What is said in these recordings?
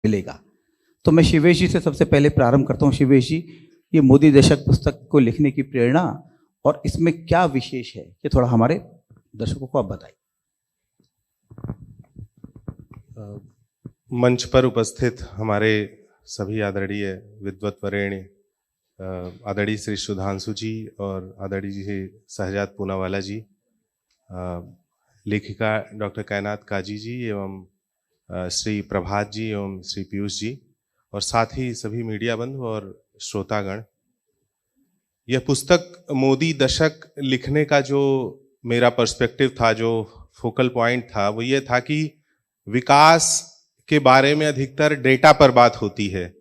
मिलेगा। तो मैं शिवेश जी से सबसे पहले प्रारंभ करता हूँ। शिवेश जी, ये मोदी दशक पुस्तक को लिखने की प्रेरणा और इसमें क्या विशेष है, ये थोड़ा हमारे दर्शकों को आप बताइए। मंच पर उपस्थित हमारे सभी आदरणीय विद्वत वरेण्य, आदरणीय श्री सुधांशु जी और आदरणीय श्री शहजाद पूनावाला जी, लेखिका डॉक्टर कायनात काजी जी एवं श्री प्रभात जी एवं श्री पीयूष जी, और साथ ही सभी मीडिया बंधु और श्रोतागण। यह पुस्तक मोदी दशक लिखने का जो मेरा पर्सपेक्टिव था, जो फोकल पॉइंट था, वो ये था कि विकास के बारे में अधिकतर डेटा पर बात होती है,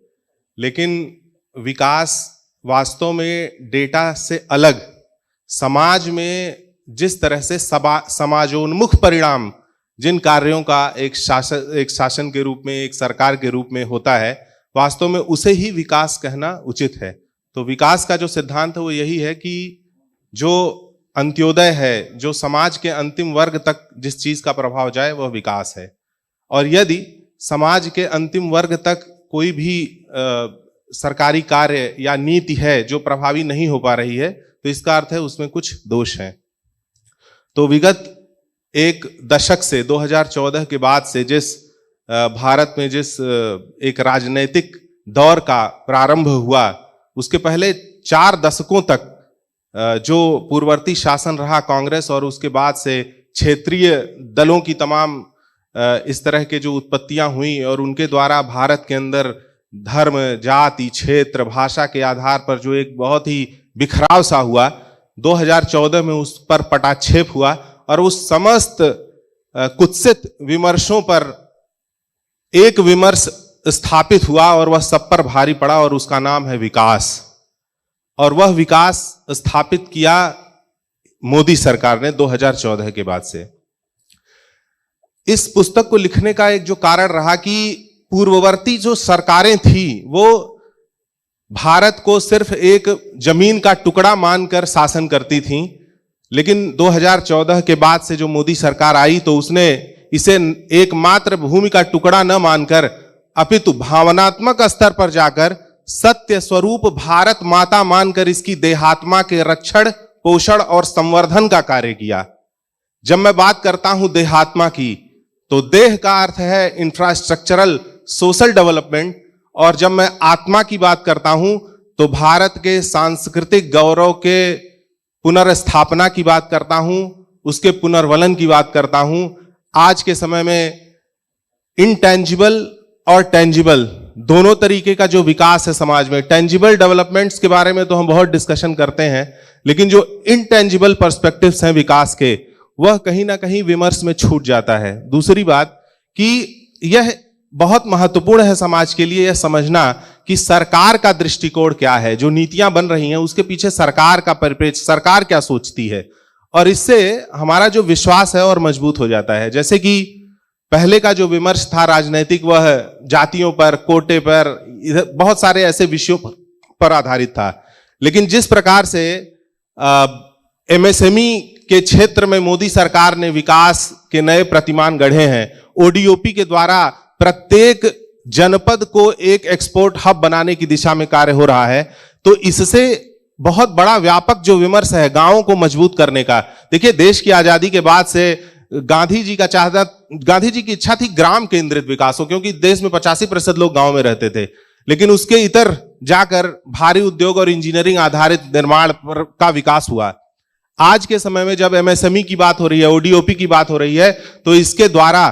लेकिन विकास वास्तव में डेटा से अलग समाज में जिस तरह से समाजोन्मुख परिणाम जिन कार्यों का एक शासन के रूप में, एक सरकार के रूप में होता है, वास्तव में उसे ही विकास कहना उचित है। तो विकास का जो सिद्धांत है वो यही है कि जो अंत्योदय है, जो समाज के अंतिम वर्ग तक जिस चीज का प्रभाव जाए वह विकास है। और यदि समाज के अंतिम वर्ग तक कोई भी सरकारी कार्य या नीति है जो प्रभावी नहीं हो पा रही है, तो इसका अर्थ है उसमें कुछ दोष हैं। तो विगत एक दशक से 2014 के बाद से जिस भारत में जिस एक राजनीतिक दौर का प्रारंभ हुआ, उसके पहले 4 दशकों तक जो पूर्ववर्ती शासन रहा कांग्रेस, और उसके बाद से क्षेत्रीय दलों की तमाम इस तरह के जो उत्पत्तियां हुई और उनके द्वारा भारत के अंदर धर्म, जाति, क्षेत्र, भाषा के आधार पर जो एक बहुत ही बिखराव सा हुआ, 2014 में उस पर पटाक्षेप हुआ और उस समस्त कुत्सित विमर्शों पर एक विमर्श स्थापित हुआ और वह सब पर भारी पड़ा, और उसका नाम है विकास। और वह विकास स्थापित किया मोदी सरकार ने 2014 के बाद से। इस पुस्तक को लिखने का एक जो कारण रहा कि पूर्ववर्ती जो सरकारें थी वो भारत को सिर्फ एक जमीन का टुकड़ा मानकर शासन करती थीं, लेकिन 2014 के बाद से जो मोदी सरकार आई तो उसने इसे एकमात्र भूमि का टुकड़ा न मानकर अपितु भावनात्मक स्तर पर जाकर सत्य स्वरूप भारत माता मानकर इसकी देहात्मा के रक्षण, पोषण और संवर्धन का कार्य किया। जब मैं बात करता हूं देहात्मा की, तो देह का अर्थ है इंफ्रास्ट्रक्चरल सोशल डेवलपमेंट, और जब मैं आत्मा की बात करता हूं तो भारत के सांस्कृतिक गौरव के पुनर्स्थापना की बात करता हूं, उसके पुनर्वलन की बात करता हूं। आज के समय में इनटेंजिबल और टेंजिबल दोनों तरीके का जो विकास है समाज में, टेंजिबल डेवलपमेंट्स के बारे में तो हम बहुत डिस्कशन करते हैं, लेकिन जो इनटेंजिबल पर्सपेक्टिव्स हैं विकास के, वह कहीं ना कहीं विमर्श में छूट जाता है। दूसरी बात कि यह बहुत महत्वपूर्ण है समाज के लिए यह समझना कि सरकार का दृष्टिकोण क्या है, जो नीतियां बन रही हैं उसके पीछे सरकार का परिप्रेक्ष्य, सरकार क्या सोचती है, और इससे हमारा जो विश्वास है और मजबूत हो जाता है। जैसे कि पहले का जो विमर्श था राजनीतिक, वह जातियों पर, कोटे पर, बहुत सारे ऐसे विषयों पर आधारित था। लेकिन जिस प्रकार से एमएसएमई के क्षेत्र में मोदी सरकार ने विकास के नए प्रतिमान गढ़े हैं, ओडीओपी के द्वारा प्रत्येक जनपद को एक एक्सपोर्ट हब बनाने की दिशा में कार्य हो रहा है, तो इससे बहुत बड़ा व्यापक जो विमर्श है गांवों को मजबूत करने का। देखिए, देश की आजादी के बाद से गांधी जी की इच्छा थी ग्राम केंद्रित विकास हो, क्योंकि देश में 85% लोग गांव में रहते थे, लेकिन उसके इतर जाकर भारी उद्योग और इंजीनियरिंग आधारित निर्माण का विकास हुआ। आज के समय में जब एमएसएमई की बात हो रही है, ओडीओपी की बात हो रही है, तो इसके द्वारा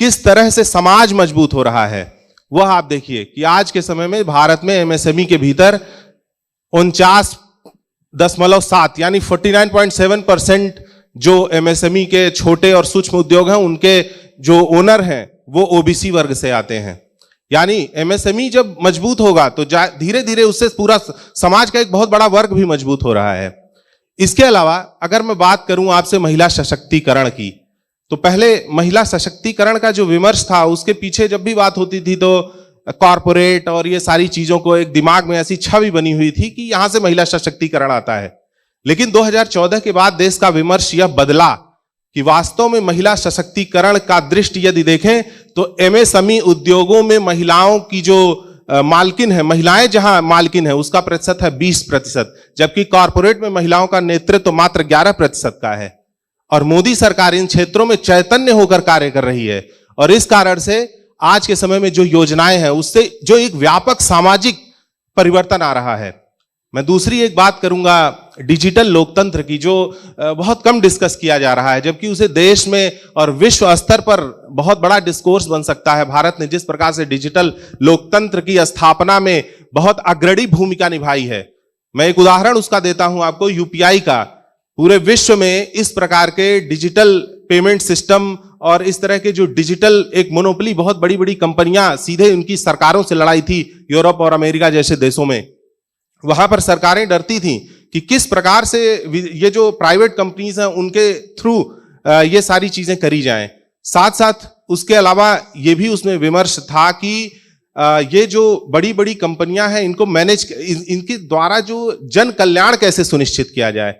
किस तरह से समाज मजबूत हो रहा है वह आप देखिए कि आज के समय में भारत में एमएसएमई के भीतर 49.7 यानी 49.7% जो एमएसएमई के छोटे और सूक्ष्म उद्योग हैं उनके जो ओनर हैं वो ओबीसी वर्ग से आते हैं। यानी एमएसएमई जब मजबूत होगा तो धीरे धीरे उससे पूरा समाज का एक बहुत बड़ा वर्ग भी मजबूत हो रहा है। इसके अलावा अगर मैं बात करूं आपसे महिला सशक्तिकरण की, तो पहले महिला सशक्तिकरण का जो विमर्श था उसके पीछे जब भी बात होती थी तो कॉरपोरेट और ये सारी चीजों को एक दिमाग में ऐसी छवि बनी हुई थी कि यहां से महिला सशक्तिकरण आता है। लेकिन 2014 के बाद देश का विमर्श यह बदला कि वास्तव में महिला सशक्तिकरण का दृष्टि यदि देखें तो एमएसएमई उद्योगों में महिलाओं की जो मालकिन है, महिलाएं जहां मालकिन है, उसका प्रतिशत है 20%, जबकि कॉरपोरेट में महिलाओं का नेतृत्व मात्र 11% का है। और मोदी सरकार इन क्षेत्रों में चैतन्य होकर कार्य कर रही है, और इस कारण से आज के समय में जो योजनाएं हैं उससे जो एक व्यापक सामाजिक परिवर्तन आ रहा है। मैं दूसरी एक बात करूंगा डिजिटल लोकतंत्र की, जो बहुत कम डिस्कस किया जा रहा है, जबकि उसे देश में और विश्व स्तर पर बहुत बड़ा डिस्कोर्स बन सकता है। भारत ने जिस प्रकार से डिजिटल लोकतंत्र की स्थापना में बहुत अग्रणी भूमिका निभाई है, मैं एक उदाहरण उसका देता हूं आपको, यूपीआई का। पूरे विश्व में इस प्रकार के डिजिटल पेमेंट सिस्टम और इस तरह के जो डिजिटल एक मोनोपोली, बहुत बड़ी बड़ी कंपनियां सीधे उनकी सरकारों से लड़ाई थी यूरोप और अमेरिका जैसे देशों में। वहां पर सरकारें डरती थीं कि किस प्रकार से ये जो प्राइवेट कंपनीज हैं उनके थ्रू ये सारी चीजें करी जाएं। साथ साथ उसके अलावा ये भी उसमें विमर्श था कि ये जो बड़ी बड़ी कंपनियां हैं इनको मैनेज, इनके द्वारा जो जन कल्याण कैसे सुनिश्चित किया जाए।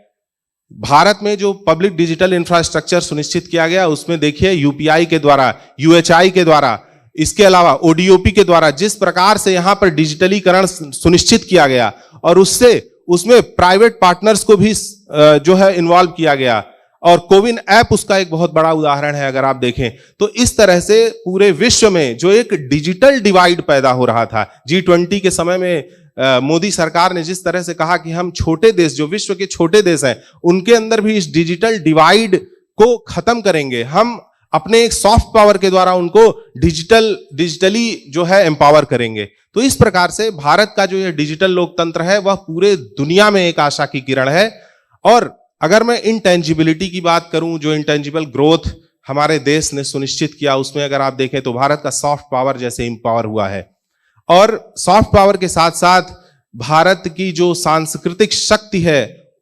भारत में जो पब्लिक डिजिटल इंफ्रास्ट्रक्चर सुनिश्चित किया गया उसमें देखिए यूपीआई के द्वारा, यूएचआई के द्वारा, इसके अलावा ओडीओपी के द्वारा जिस प्रकार से यहां पर डिजिटलीकरण सुनिश्चित किया गया, और उसमें प्राइवेट पार्टनर्स को भी जो है इन्वॉल्व किया गया, और कोविन ऐप उसका एक बहुत बड़ा उदाहरण है अगर आप देखें तो। इस तरह से पूरे विश्व में जो एक डिजिटल डिवाइड पैदा हो रहा था, G20 के समय में मोदी सरकार ने जिस तरह से कहा कि हम छोटे देश, जो विश्व के छोटे देश हैं, उनके अंदर भी इस डिजिटल डिवाइड को खत्म करेंगे, हम अपने एक सॉफ्ट पावर के द्वारा उनको डिजिटली जो है एम्पावर करेंगे। तो इस प्रकार से भारत का जो ये डिजिटल लोकतंत्र है वह पूरे दुनिया में एक आशा की किरण है। और अगर मैं इंटेंजिबिलिटी की बात करूं, जो इंटेंजिबल ग्रोथ हमारे देश ने सुनिश्चित किया, उसमें अगर आप देखें तो भारत का सॉफ्ट पावर जैसे एम्पावर हुआ है, और सॉफ्ट पावर के साथ साथ भारत की जो सांस्कृतिक शक्ति है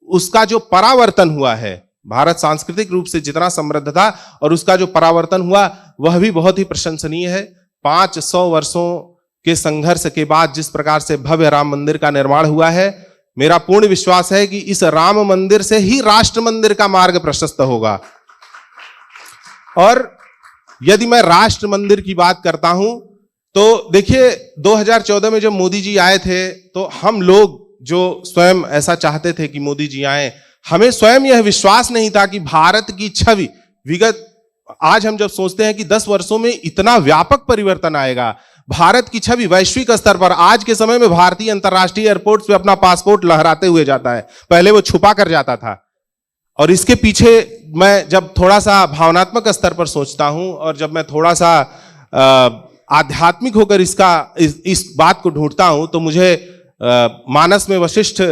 उसका जो परावर्तन हुआ है, भारत सांस्कृतिक रूप से जितना समृद्ध था और उसका जो परावर्तन हुआ वह भी बहुत ही प्रशंसनीय है। 500 वर्षों के संघर्ष के बाद जिस प्रकार से भव्य राम मंदिर का निर्माण हुआ है, मेरा पूर्ण विश्वास है कि इस राम मंदिर से ही राष्ट्र मंदिर का मार्ग प्रशस्त होगा। और यदि मैं राष्ट्र मंदिर की बात करता हूं तो देखिए 2014 में जब मोदी जी आए थे तो हम लोग जो स्वयं ऐसा चाहते थे कि मोदी जी आए, हमें स्वयं यह विश्वास नहीं था कि भारत की छवि विगत, आज हम जब सोचते हैं कि 10 वर्षों में इतना व्यापक परिवर्तन आएगा, भारत की छवि वैश्विक स्तर पर, आज के समय में भारतीय अंतर्राष्ट्रीय एयरपोर्ट्स पे अपना पासपोर्ट लहराते हुए जाता है, पहले वो छुपा कर जाता था। और इसके पीछे मैं जब थोड़ा सा भावनात्मक स्तर पर सोचता हूं और जब मैं थोड़ा सा आध्यात्मिक होकर इस बात को ढूंढता हूं तो मुझे मानस में वशिष्ठ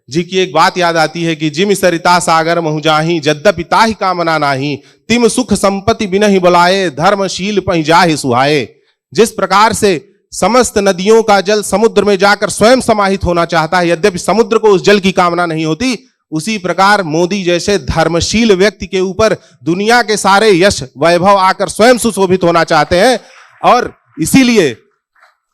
जी की एक बात याद आती है कि जिम सरिता सागर महु जाहि, यद्यपि ताहि कामना नाही, तिम सुख संपत्ति बिनहि बुलाए, धर्मशील पहि जाहि सुहाए। जिस प्रकार से समस्त नदियों का जल समुद्र में जाकर स्वयं समाहित होना चाहता है, यद्यपि समुद्र को उस जल की कामना नहीं होती, उसी प्रकार मोदी जैसे धर्मशील व्यक्ति के ऊपर दुनिया के सारे यश वैभव आकर स्वयं सुशोभित होना चाहते हैं। और इसीलिए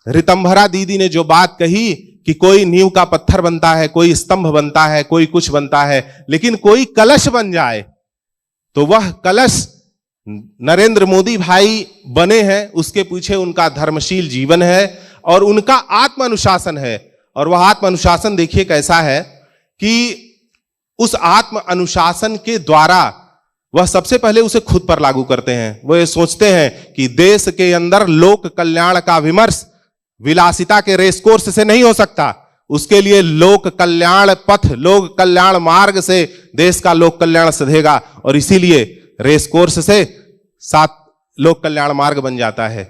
ऋतंभरा दीदी ने जो बात कही कि कोई नींव का पत्थर बनता है, कोई स्तंभ बनता है, कोई कुछ बनता है, लेकिन कोई कलश बन जाए तो वह कलश नरेंद्र मोदी भाई बने हैं, उसके पीछे उनका धर्मशील जीवन है और उनका आत्म अनुशासन है। और वह आत्म अनुशासन देखिए कैसा है कि उस आत्म अनुशासन के द्वारा वह सबसे पहले उसे खुद पर लागू करते हैं। वो ये सोचते हैं कि देश के अंदर लोक कल्याण का विमर्श विलासिता के रेस कोर्स से नहीं हो सकता, उसके लिए लोक कल्याण पथ, लोक कल्याण मार्ग से देश का लोक कल्याण सधेगा। और इसीलिए रेस कोर्स से साथ लोक कल्याण मार्ग बन जाता है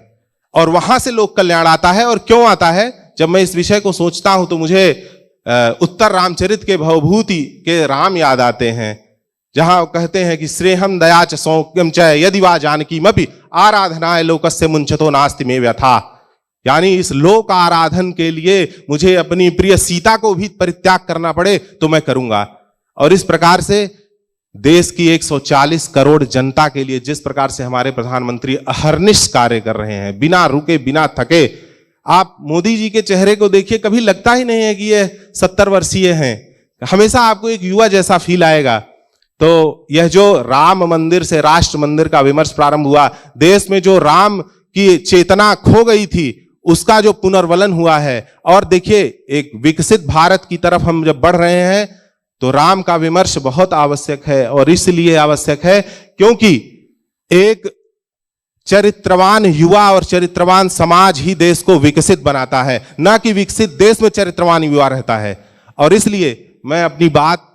और वहां से लोक कल्याण आता है। और क्यों आता है? जब मैं इस विषय को सोचता हूं तो मुझे उत्तर रामचरित के भवभूति के राम याद आते हैं, जहां कहते हैं कि श्रेहम दया च सौक्यम च यदि वा जानकीमपि आराधनाय लोकस्य मुंचतो नास्ति मे व्यथा। यानी इस लोक आराधन के लिए मुझे अपनी प्रिय सीता को भी परित्याग करना पड़े तो मैं करूंगा। और इस प्रकार से देश की 140 करोड़ जनता के लिए जिस प्रकार से हमारे प्रधानमंत्री अहर्निश कार्य कर रहे हैं, बिना रुके बिना थके। आप मोदी जी के चेहरे को देखिए, कभी लगता ही नहीं है कि ये 70 वर्षीय हैं, हमेशा आपको एक युवा जैसा फील आएगा। तो यह जो राम मंदिर से राष्ट्र मंदिर का विमर्श प्रारंभ हुआ, देश में जो राम की चेतना खो गई थी उसका जो पुनर्वलन हुआ है, और देखिए एक विकसित भारत की तरफ हम जब बढ़ रहे हैं तो राम का विमर्श बहुत आवश्यक है। और इसलिए आवश्यक है क्योंकि एक चरित्रवान युवा और चरित्रवान समाज ही देश को विकसित बनाता है, ना कि विकसित देश में चरित्रवान युवा रहता है। और इसलिए मैं अपनी बात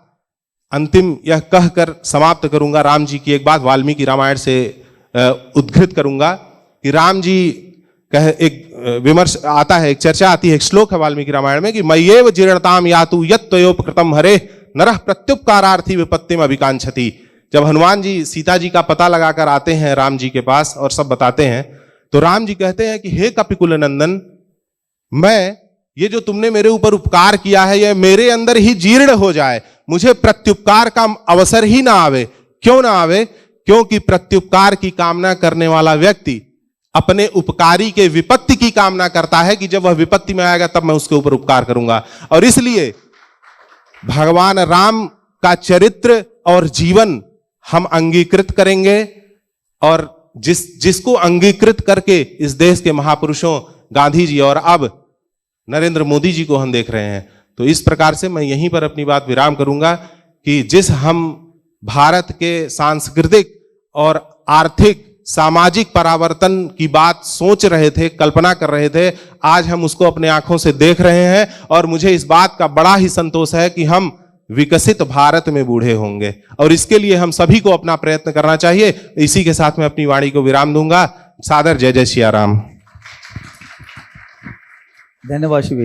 अंतिम यह कहकर समाप्त करूंगा, राम जी की एक बात वाल्मीकि रामायण से उद्धृत करूंगा कि राम जी एक विमर्श आता है, एक चर्चा आती है, एक श्लोक है वाल्मीकि रामायण में कि मय्येव जीर्णताम यातु यत्त्वयोपकृतं हरे नरः प्रत्युपकारार्थी विपत्तिम अभिकांक्षति। जब हनुमान जी सीता जी का पता लगाकर आते हैं राम जी के पास और सब बताते हैं, तो राम जी कहते हैं कि हे कपिकुल नंदन, मैं ये जो तुमने मेरे ऊपर उपकार किया है यह मेरे अंदर ही जीर्ण हो जाए, मुझे प्रत्युपकार का अवसर ही ना आवे। क्यों ना आवे? क्योंकि प्रत्युपकार की कामना करने वाला व्यक्ति अपने उपकारी के विपत्ति की कामना करता है कि जब वह विपत्ति में आएगा तब मैं उसके ऊपर उपकार करूंगा। और इसलिए भगवान राम का चरित्र और जीवन हम अंगीकृत करेंगे, और जिसको अंगीकृत करके इस देश के महापुरुषों गांधी जी और अब नरेंद्र मोदी जी को हम देख रहे हैं। तो इस प्रकार से मैं यहीं पर अपनी बात विराम करूंगा कि जिस हम भारत के सांस्कृतिक और आर्थिक सामाजिक परावर्तन की बात सोच रहे थे, कल्पना कर रहे थे, आज हम उसको अपने आंखों से देख रहे हैं। और मुझे इस बात का बड़ा ही संतोष है कि हम विकसित भारत में बूढ़े होंगे, और इसके लिए हम सभी को अपना प्रयत्न करना चाहिए। इसी के साथ मैं अपनी वाणी को विराम दूंगा। सादर जय जय सिया राम। धन्यवाद शिवेश।